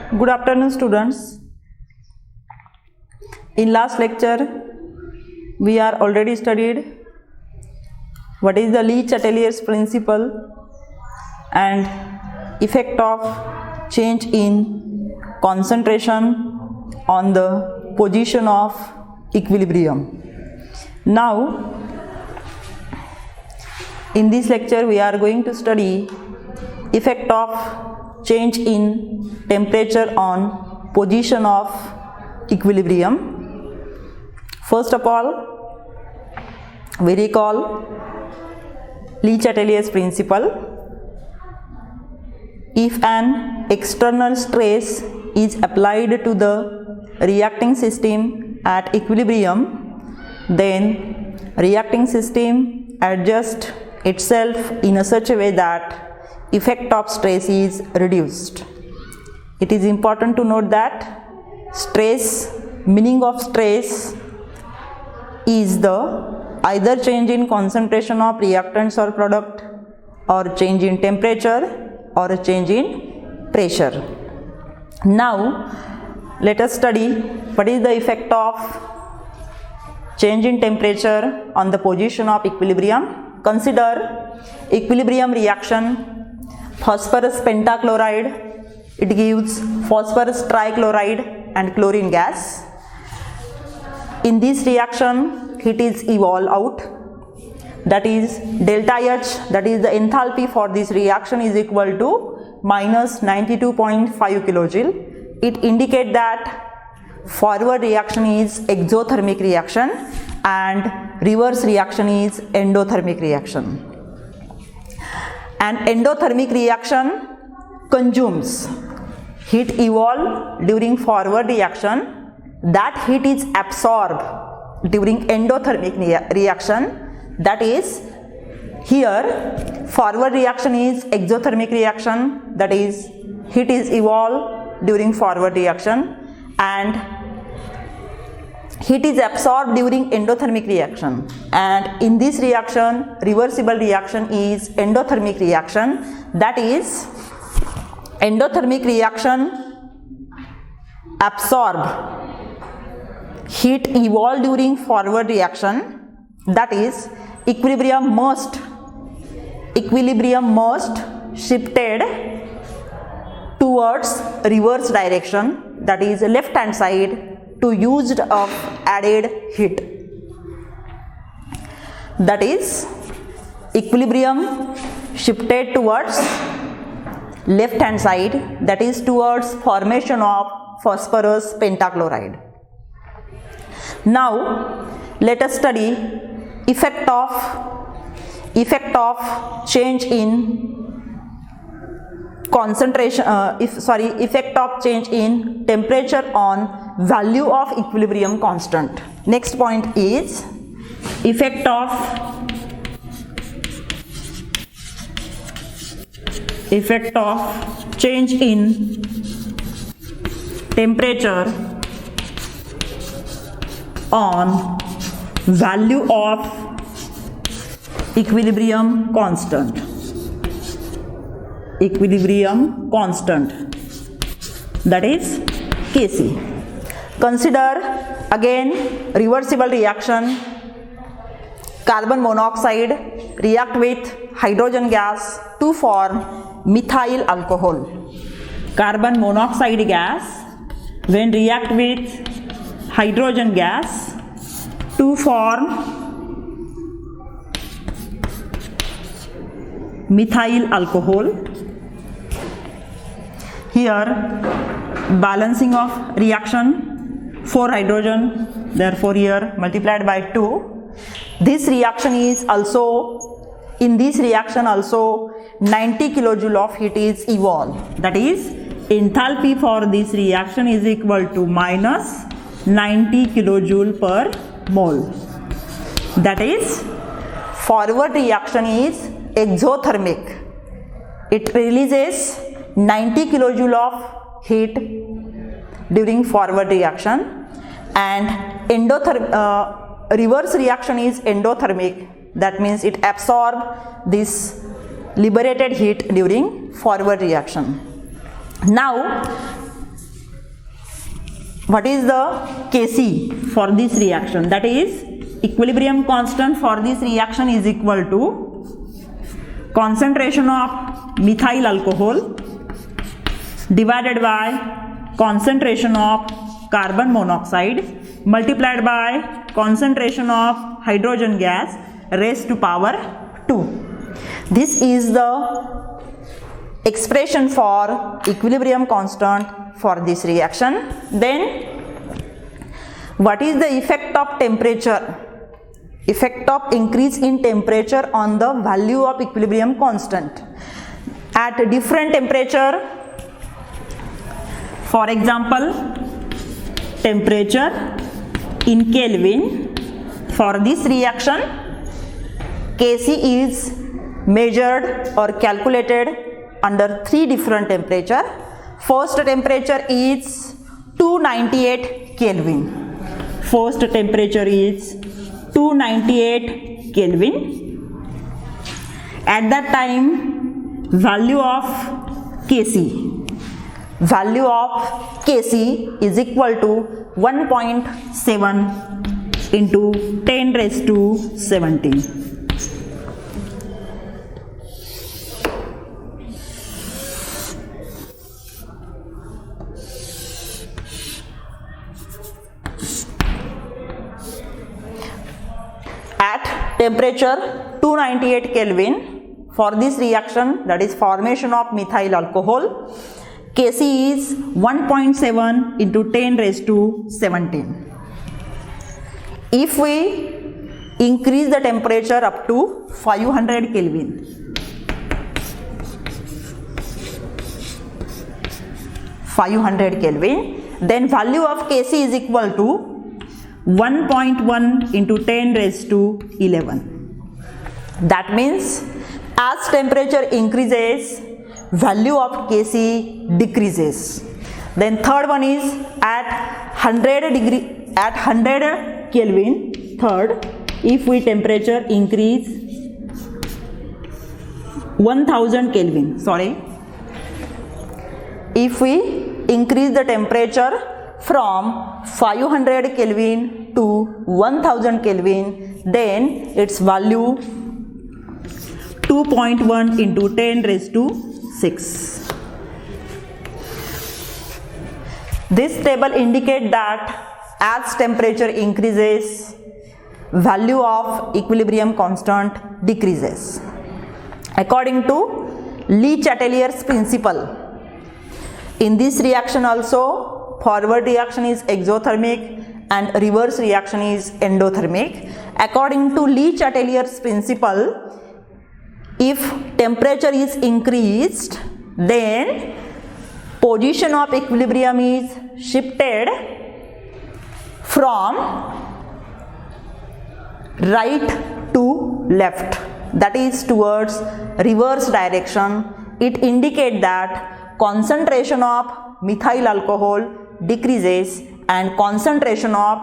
Good afternoon, students. In last lecture, we are already studied what is the Le-Chatelier's principle and effect of change in concentration on the position of equilibrium. Now, in this lecture, we are going to study effect of change in temperature on position of equilibrium. First of all, we recall Le-Chatelier's principle. If an external stress is applied to the reacting system at equilibrium, then reacting system adjusts itself in such a way that effect of stress is reduced. It is important to note that stress, meaning of stress is the either change in concentration of reactants or product, or change in temperature, or a change in pressure. Now let us study what is the effect of change in temperature on the position of equilibrium. Consider equilibrium reaction, phosphorus pentachloride, it gives phosphorus trichloride and chlorine gas. In this reaction, heat is evolved out, that is delta H, that is the enthalpy for this reaction, is equal to minus 92.5 kilojoule. It indicates that forward reaction is exothermic reaction and reverse reaction is endothermic reaction. An endothermic reaction consumes heat evolved during forward reaction. That heat is absorbed during endothermic reaction. That is, here forward reaction is exothermic reaction, that is heat is evolved during forward reaction, and heat is absorbed during endothermic reaction. And in this reaction, reversible reaction is endothermic reaction, that is endothermic reaction absorb heat evolved during forward reaction, that is equilibrium must shifted towards reverse direction, that is left hand side, to used of added heat. That is equilibrium shifted towards left hand side, that is towards formation of phosphorus pentachloride. Now let us study effect of change in concentration, effect of change in temperature on value of equilibrium constant. Next point is effect of change in temperature on value of equilibrium constant. That is Kc. Consider again reversible reaction. Carbon monoxide react with hydrogen gas to form methyl alcohol. Carbon monoxide gas when react with hydrogen gas to form methyl alcohol. Here balancing of reaction, 4 hydrogen, therefore here multiplied by 2. This reaction is also, in this reaction also 90 kilojoule of heat is evolved, that is enthalpy for this reaction is equal to minus 90 kilojoule per mole. That is forward reaction is exothermic. It releases 90 kilojoule of heat during forward reaction, and reverse reaction is endothermic. That means it absorbs this liberated heat during forward reaction. Now what is the Kc for this reaction? That is, equilibrium constant for this reaction is equal to concentration of methyl alcohol divided by concentration of carbon monoxide multiplied by concentration of hydrogen gas raised to power 2. This is the expression for equilibrium constant for this reaction. Then what is the effect of temperature? Effect of increase in temperature on the value of equilibrium constant. At a different temperature, for example, temperature in Kelvin, for this reaction, Kc is measured or calculated under 3 different temperature. First temperature is 298 Kelvin. First temperature is 298 Kelvin. At that time, value of Kc is equal to 1.7 into 10 raised to 17. At temperature 298 Kelvin, for this reaction, that is formation of methyl alcohol, Kc is 1.7 into 10 raised to 17. If we increase the temperature up to 500 Kelvin, 500 Kelvin, then value of Kc is equal to 1.1 into 10 raised to 11. That means as temperature increases, value of Kc decreases. Then third one is at 100 Kelvin. Third, if we temperature increase 1000 Kelvin, if we increase the temperature from 500 Kelvin to 1000 Kelvin, then its value 2.1 into 10 raised to 6. This table indicates that as temperature increases, value of equilibrium constant decreases. According to Le-Chatelier's principle, in this reaction also, forward reaction is exothermic and reverse reaction is endothermic. According to Le-Chatelier's principle, if temperature is increased, then position of equilibrium is shifted from right to left, that is towards reverse direction. It indicates that concentration of methyl alcohol decreases and concentration of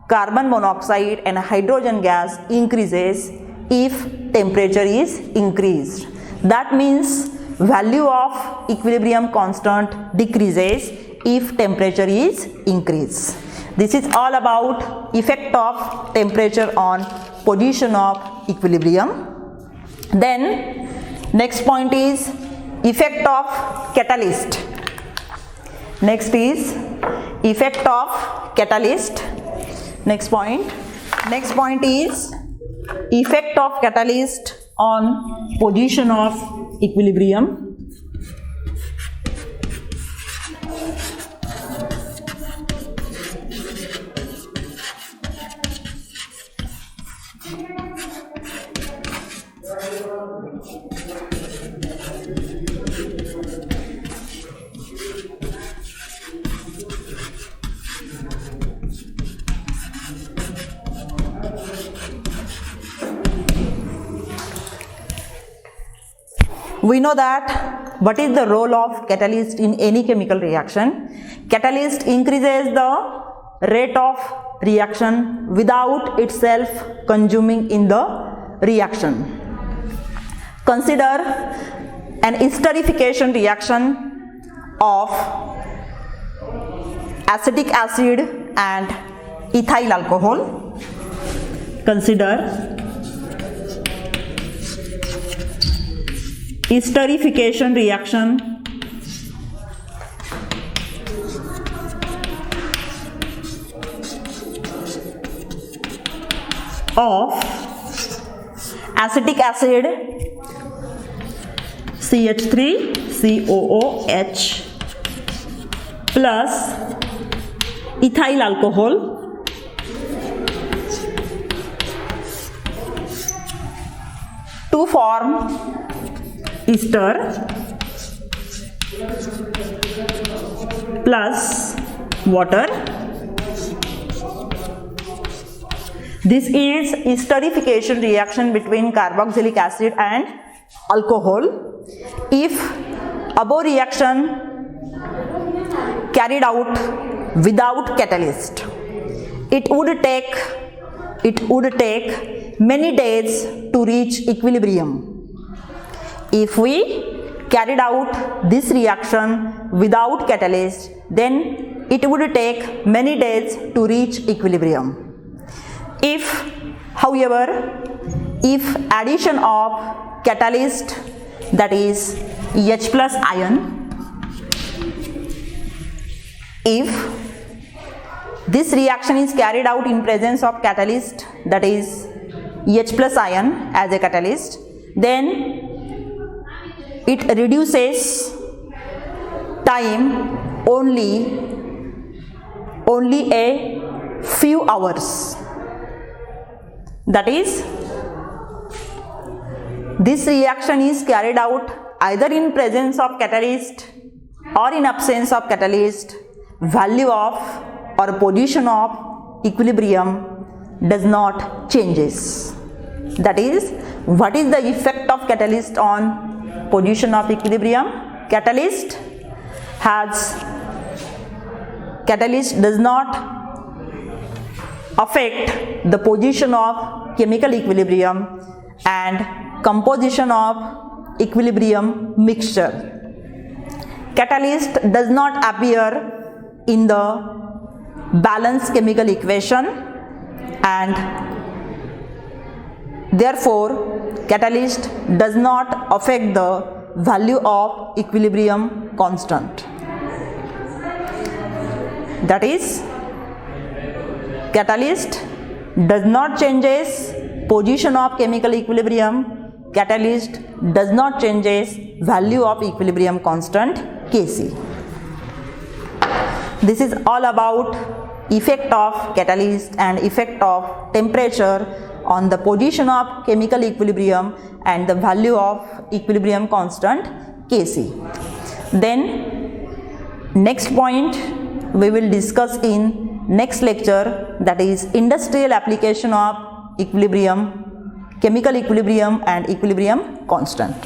carbon monoxide and hydrogen gas increases if temperature is increased. That means value of equilibrium constant decreases if temperature is increased. This is all about effect of temperature on position of equilibrium. Then next point is effect of catalyst. Next is effect of catalyst. Next point is effect of catalyst on position of equilibrium. We know that what is the role of catalyst in any chemical reaction. Catalyst increases the rate of reaction without itself consuming in the reaction. Consider an esterification reaction of acetic acid and ethyl alcohol. Consider esterification reaction of acetic acid CH3COOH plus ethyl alcohol to form ester plus water. This is esterification reaction between carboxylic acid and alcohol. If above reaction carried out without catalyst, it would take many days to reach equilibrium. If we carried out this reaction without catalyst, then it would take many days to reach equilibrium. However, if addition of catalyst, that is H plus ion, if this reaction is carried out in presence of catalyst, that is H plus ion as a catalyst, then it reduces time only a few hours. That is, this reaction is carried out either in presence of catalyst or in absence of catalyst. Value of or position of equilibrium does not changes. That is, what is the effect of catalyst on position of equilibrium? Catalyst does not affect the position of chemical equilibrium and composition of equilibrium mixture. Catalyst does not appear in the balanced chemical equation, and therefore catalyst does not affect the value of equilibrium constant. That is, catalyst does not changes position of chemical equilibrium. Catalyst does not changes value of equilibrium constant Kc. This is all about effect of catalyst and effect of temperature on the position of chemical equilibrium and the value of equilibrium constant Kc. Then next point we will discuss in next lecture, that is industrial application of equilibrium, chemical equilibrium and equilibrium constant.